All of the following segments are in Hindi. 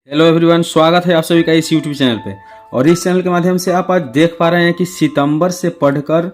हेलो एवरीवन, स्वागत है आप सभी का इस यूट्यूब चैनल पे। और इस चैनल के माध्यम से आप आज देख पा रहे हैं कि सितंबर से पढ़कर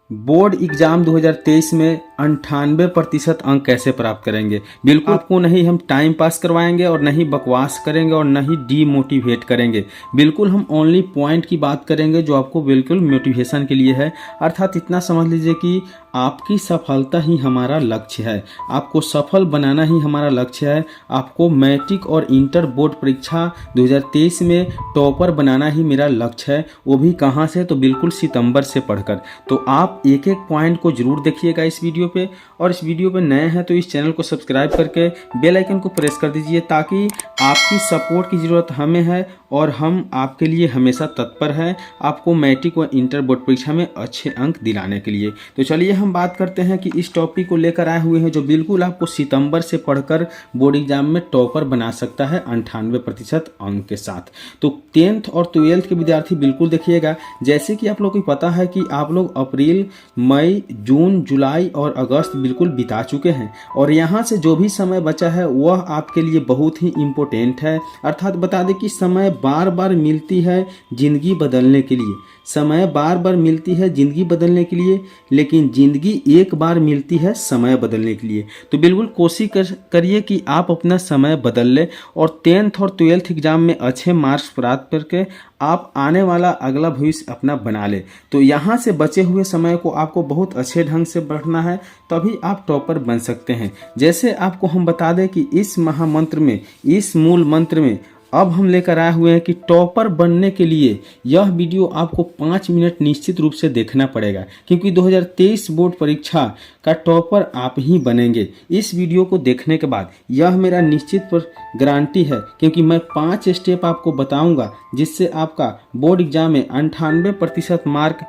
बोर्ड एग्जाम 2023 में 98% अंक कैसे प्राप्त करेंगे। बिल्कुल आपको नहीं हम टाइम पास करवाएंगे और नहीं बकवास करेंगे और नहीं डीमोटिवेट करेंगे। बिल्कुल हम ओनली पॉइंट की बात करेंगे जो आपको बिल्कुल मोटिवेशन के लिए है। अर्थात इतना समझ लीजिए कि आपकी सफलता ही हमारा लक्ष्य है, आपको सफल बनाना ही हमारा लक्ष्य है। आपको मैट्रिक और इंटर बोर्ड परीक्षा 2023 में टॉपर बनाना ही मेरा लक्ष्य है। वो भी कहाँ से, तो बिल्कुल सितंबर से पढ़कर। तो आप एक एक पॉइंट को जरूर देखिएगा इस वीडियो पे। और इस वीडियो पे नए हैं तो इस चैनल को सब्सक्राइब करके बेल आइकन को प्रेस कर दीजिए, ताकि आपकी सपोर्ट की ज़रूरत हमें है और हम आपके लिए हमेशा तत्पर हैं, आपको मैट्रिक व इंटर बोर्ड परीक्षा में अच्छे अंक दिलाने के लिए। तो चलिए हम बात करते हैं कि इस टॉपिक को लेकर आए हुए हैं जो बिल्कुल आपको सितंबर से पढ़कर बोर्ड एग्जाम में टॉपर बना सकता है 98% अंक के साथ। तो 10th और 12th के विद्यार्थी बिल्कुल देखिएगा। जैसे कि आप लोग को पता है कि आप लोग अप्रैल, मई, जून, जुलाई और अगस्त बिल्कुल बिता चुके हैं, और यहाँ से जो भी समय बचा है वह आपके लिए बहुत ही इम्पोर्टेंट है। अर्थात बता दें कि समय बार बार मिलती है जिंदगी बदलने के लिए, समय बार बार मिलती है जिंदगी बदलने के लिए, लेकिन जिंदगी एक बार मिलती है समय बदलने के लिए। तो बिल्कुल कोशिश करिए कि आप अपना समय बदल लें और 10th और 12th एग्जाम में अच्छे मार्क्स प्राप्त करके आप आने वाला अगला भविष्य अपना बना ले। तो यहाँ से बचे हुए समय को आपको बहुत अच्छे ढंग से बढ़ना है, तभी आप टॉपर बन सकते हैं। जैसे आपको हम बता दें कि इस महामंत्र में, इस मूल मंत्र में अब हम लेकर आए हुए हैं कि टॉपर बनने के लिए यह वीडियो आपको 5 मिनट निश्चित रूप से देखना पड़ेगा, क्योंकि 2023 बोर्ड परीक्षा का टॉपर आप ही बनेंगे इस वीडियो को देखने के बाद। यह मेरा निश्चित पर गारंटी है, क्योंकि मैं 5 स्टेप आपको बताऊंगा जिससे आपका बोर्ड एग्जाम में 98% मार्क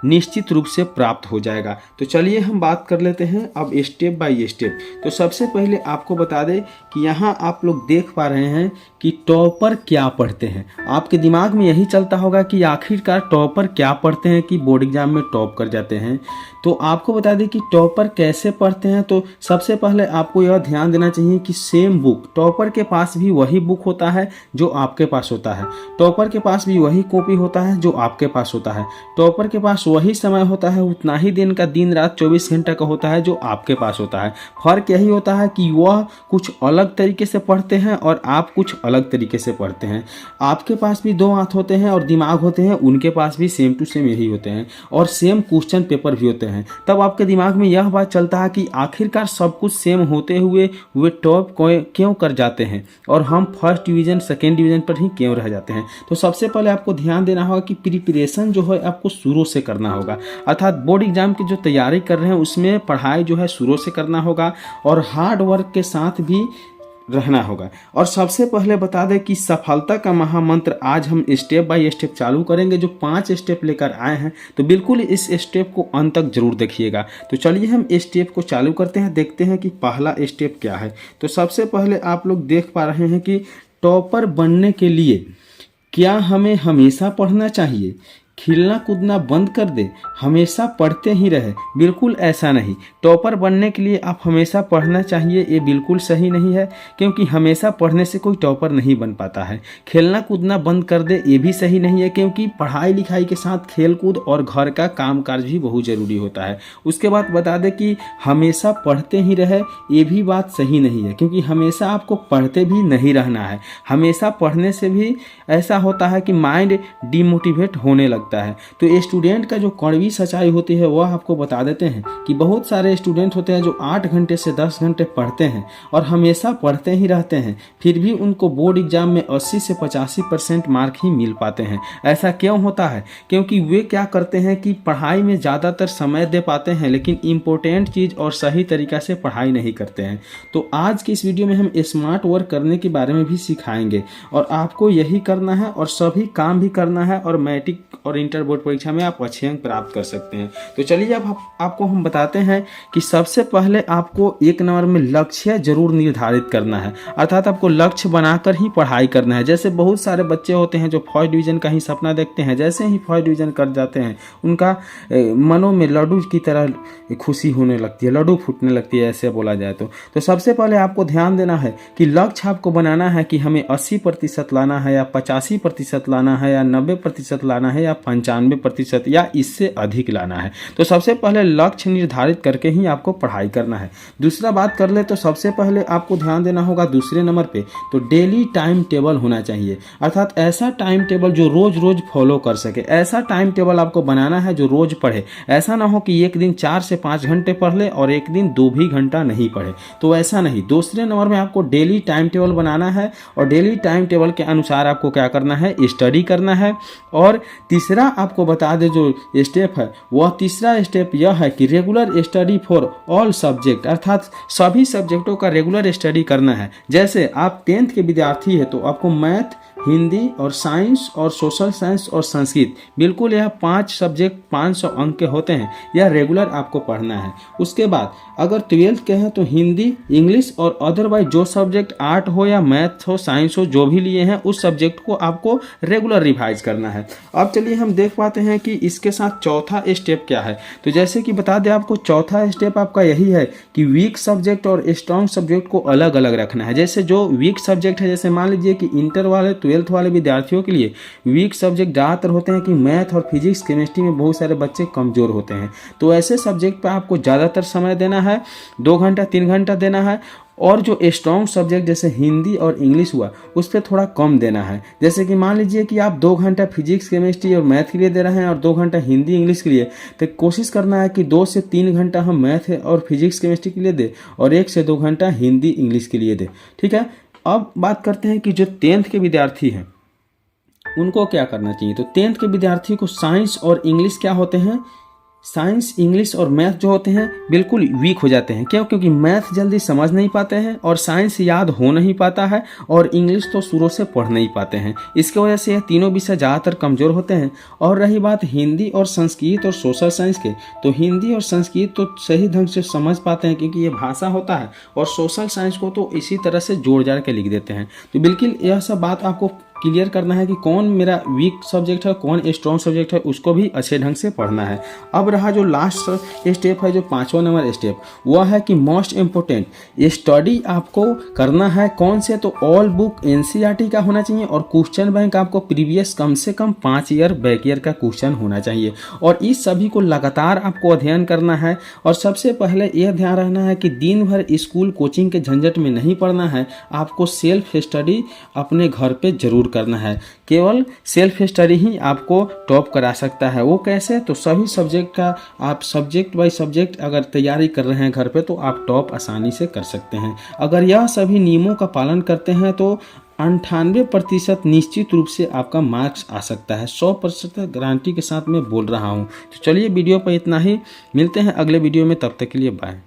निश्चित रूप से प्राप्त हो जाएगा। तो चलिए हम बात कर लेते हैं अब स्टेप बाय स्टेप। तो सबसे पहले आपको बता दें कि यहाँ आप लोग देख पा रहे हैं कि टॉपर क्या पढ़ते हैं। आपके दिमाग में यही चलता होगा कि आखिरकार टॉपर क्या पढ़ते हैं कि बोर्ड एग्जाम में टॉप कर जाते हैं। तो आपको बता दें कि टॉपर कैसे पढ़ते हैं। तो सबसे पहले आपको यह ध्यान देना चाहिए कि सेम बुक, टॉपर के पास भी वही बुक होता है जो आपके पास होता है, टॉपर के पास भी वही कॉपी होता है जो आपके पास होता है, टॉपर के पास वही समय होता है, उतना ही दिन का, दिन रात 24 घंटा का होता है जो आपके पास होता है। फर्क यही होता है कि वह कुछ अलग तरीके से पढ़ते हैं और आप कुछ अलग तरीके से पढ़ते हैं। आपके पास भी 2 हाथ होते हैं और दिमाग होते हैं, उनके पास भी सेम टू सेम यही होते हैं, और सेम क्वेश्चन पेपर भी होते हैं। तब आपके दिमाग में यह बात चलता है कि आखिरकार सब कुछ सेम होते हुए वे टॉप क्यों कर जाते हैं और हम फर्स्ट डिवीजन, सेकेंड डिवीजन पर ही क्यों रह जाते हैं। तो सबसे पहले आपको ध्यान देना होगा कि प्रिपरेशन जो है आपको शुरू से करना होगा। अर्थात बोर्ड एग्जाम की जो तैयारी कर रहे हैं उसमें पढ़ाई जो है शुरू से करना होगा और हार्ड वर्क के साथ भी रहना होगा। और सबसे पहले बता दें कि सफलता का महामंत्र आज हम स्टेप बाय स्टेप चालू करेंगे, जो 5 स्टेप लेकर आए हैं। तो बिल्कुल इस स्टेप को अंत तक जरूर देखिएगा। तो चलिए हम स्टेप को चालू करते हैं, देखते हैं कि पहला स्टेप क्या है। तो सबसे पहले आप लोग देख पा रहे हैं कि टॉपर बनने के लिए क्या हमें हमेशा पढ़ना चाहिए, खेलना कूदना बंद कर दे, हमेशा पढ़ते ही रहे। बिल्कुल ऐसा नहीं। टॉपर बनने के लिए आप हमेशा पढ़ना चाहिए, ये बिल्कुल सही नहीं है, क्योंकि हमेशा पढ़ने से कोई टॉपर नहीं बन पाता है। खेलना कूदना बंद कर दे, ये भी सही नहीं है, क्योंकि पढ़ाई लिखाई के साथ खेल कूद और घर का काम काज भी बहुत ज़रूरी होता है। उसके बाद बता दें कि हमेशा पढ़ते ही रहे, ये भी बात सही नहीं है, क्योंकि हमेशा आपको पढ़ते भी नहीं रहना है। हमेशा पढ़ने से भी ऐसा होता है कि माइंड डिमोटिवेट होने लगता है। तो स्टूडेंट का जो कड़वी सच्चाई होती है वह आपको बता देते हैं कि बहुत सारे स्टूडेंट होते हैं जो 8 घंटे से 10 घंटे पढ़ते हैं और हमेशा पढ़ते ही रहते हैं, फिर भी उनको बोर्ड एग्जाम में 80 से 85% मार्क ही मिल पाते हैं। ऐसा क्यों होता है? क्योंकि वे क्या करते हैं कि पढ़ाई में ज़्यादातर समय दे पाते हैं, लेकिन इम्पोर्टेंट चीज़ और सही तरीक़ा से पढ़ाई नहीं करते हैं। तो आज की इस वीडियो में हम स्मार्ट वर्क करने के बारे में भी सिखाएंगे, और आपको यही करना है और सभी काम भी करना है, और मैट्रिक और और इंटर बोर्ड परीक्षा में आप अच्छे अंक प्राप्त कर सकते हैं। तो चलिए अब आपको हम बताते हैं कि सबसे पहले आपको 1 नंबर में लक्ष्य जरूर निर्धारित करना है, अर्थात आपको लक्ष्य बनाकर ही पढ़ाई करना है। जैसे बहुत सारे बच्चे होते हैं जो फर्स्ट डिवीज़न का ही सपना देखते हैं, जैसे ही फर्स्ट डिवीज़न कर जाते हैं उनका मनों में लड्डू की तरह खुशी होने लगती है, लड्डू फूटने लगती है, ऐसे बोला जाए तो सबसे पहले आपको ध्यान देना है कि लक्ष्य आपको बनाना है कि हमें 80% लाना है या 85% लाना है या 90% लाना है या 95% या इससे अधिक लाना है। तो सबसे पहले लक्ष्य निर्धारित करके ही आपको पढ़ाई करना है। दूसरा बात कर ले तो सबसे पहले आपको ध्यान देना होगा दूसरे नंबर पे, तो डेली टाइम टेबल होना चाहिए, अर्थात ऐसा टाइम टेबल जो रोज रोज फॉलो कर सके। ऐसा टाइम टेबल आपको बनाना है जो रोज पढ़े। ऐसा ना हो कि एक दिन 4 से 5 घंटे पढ़ ले और एक दिन 2 भी घंटा नहीं पढ़े, तो ऐसा नहीं। दूसरे नंबर में आपको डेली टाइम टेबल बनाना है और डेली टाइम टेबल के अनुसार आपको क्या करना है, स्टडी करना है। और तीसरा आपको बता दे जो स्टेप है, वह तीसरा स्टेप यह है कि regular study for all subject, अर्थात सभी सब्जेक्टों का रेगुलर स्टडी करना है। जैसे आप 10th के विद्यार्थी है तो आपको मैथ, हिंदी और साइंस और सोशल साइंस और संस्कृत, बिल्कुल यह 5 सब्जेक्ट 500 अंक के होते हैं, यह रेगुलर आपको पढ़ना है। उसके बाद अगर 12th के हैं तो हिंदी, इंग्लिश और अदरवाइज जो सब्जेक्ट आर्ट हो या मैथ हो, साइंस हो, जो भी लिए हैं उस सब्जेक्ट को आपको रेगुलर रिवाइज करना है। अब चलिए हम देख पाते हैं कि इसके साथ चौथा स्टेप क्या है। तो जैसे कि बता दें आपको, चौथा स्टेप आपका यही है कि वीक सब्जेक्ट और स्ट्रॉन्ग सब्जेक्ट को अलग अलग रखना है। जैसे जो वीक सब्जेक्ट है, जैसे मान लीजिए कि इंटर वाले 12th वाले विद्यार्थियों के लिए वीक सब्जेक्ट ज़्यादातर होते हैं कि मैथ और फिजिक्स, केमिस्ट्री में बहुत सारे बच्चे कमज़ोर होते हैं, तो ऐसे सब्जेक्ट पर आपको ज़्यादातर समय देना है, 2 घंटा 3 घंटा देना है। और जो स्ट्रॉन्ग सब्जेक्ट जैसे हिंदी और इंग्लिश हुआ उस पर थोड़ा कम देना है। जैसे कि मान लीजिए कि आप 2 घंटा फिजिक्स, केमिस्ट्री और मैथ के लिए दे रहे हैं और 2 घंटा हिंदी, इंग्लिश के लिए, तो कोशिश करना है कि 2 से 3 घंटा हम मैथ और फिजिक्स, केमिस्ट्री के लिए दें और 1 से 2 घंटा हिंदी, इंग्लिश के लिए दें। ठीक है, अब बात करते हैं कि जो 10th के विद्यार्थी हैं उनको क्या करना चाहिए। तो 10th के विद्यार्थी को साइंस और इंग्लिश क्या होते हैं, साइंस, इंग्लिश और मैथ जो होते हैं बिल्कुल वीक हो जाते हैं। क्यों? क्योंकि मैथ जल्दी समझ नहीं पाते हैं और साइंस याद हो नहीं पाता है और इंग्लिश तो शुरू से पढ़ नहीं पाते हैं। इसके वजह से यह तीनों विषय ज़्यादातर कमज़ोर होते हैं। और रही बात हिंदी और संस्कृत और सोशल साइंस के, तो हिंदी और संस्कृत तो सही ढंग से समझ पाते हैं क्योंकि ये भाषा होता है, और सोशल साइंस को तो इसी तरह से जोड़ जाड़ के लिख देते हैं। तो बिल्कुल यह सब बात आपको क्लियर करना है कि कौन मेरा वीक सब्जेक्ट है, कौन स्ट्रॉन्ग सब्जेक्ट है, उसको भी अच्छे ढंग से पढ़ना है। अब रहा जो लास्ट स्टेप है, जो 5वां नंबर स्टेप, वह है कि मोस्ट इम्पोर्टेंट स्टडी आपको करना है कौन से, तो ऑल बुक NCERT का होना चाहिए और क्वेश्चन बैंक आपको प्रीवियस कम से कम 5 ईयर बैक ईयर का क्वेश्चन होना चाहिए। और इस सभी को लगातार आपको अध्ययन करना है। और सबसे पहले यह ध्यान रखना है कि दिन भर स्कूल कोचिंग के झंझट में नहीं पढ़ना है, आपको सेल्फ स्टडी अपने घर पे जरूर करना है। केवल सेल्फ स्टडी ही आपको टॉप करा सकता है। वो कैसे? तो सभी सब्जेक्ट का आप सब्जेक्ट बाय सब्जेक्ट अगर तैयारी कर रहे हैं घर पे तो आप टॉप आसानी से कर सकते हैं। अगर यह सभी नियमों का पालन करते हैं तो 98% निश्चित रूप से आपका मार्क्स आ सकता है। 100% गारंटी के साथ मैं बोल रहा हूँ। तो चलिए वीडियो पर इतना ही, मिलते हैं अगले वीडियो में, तब तक के लिए बाय।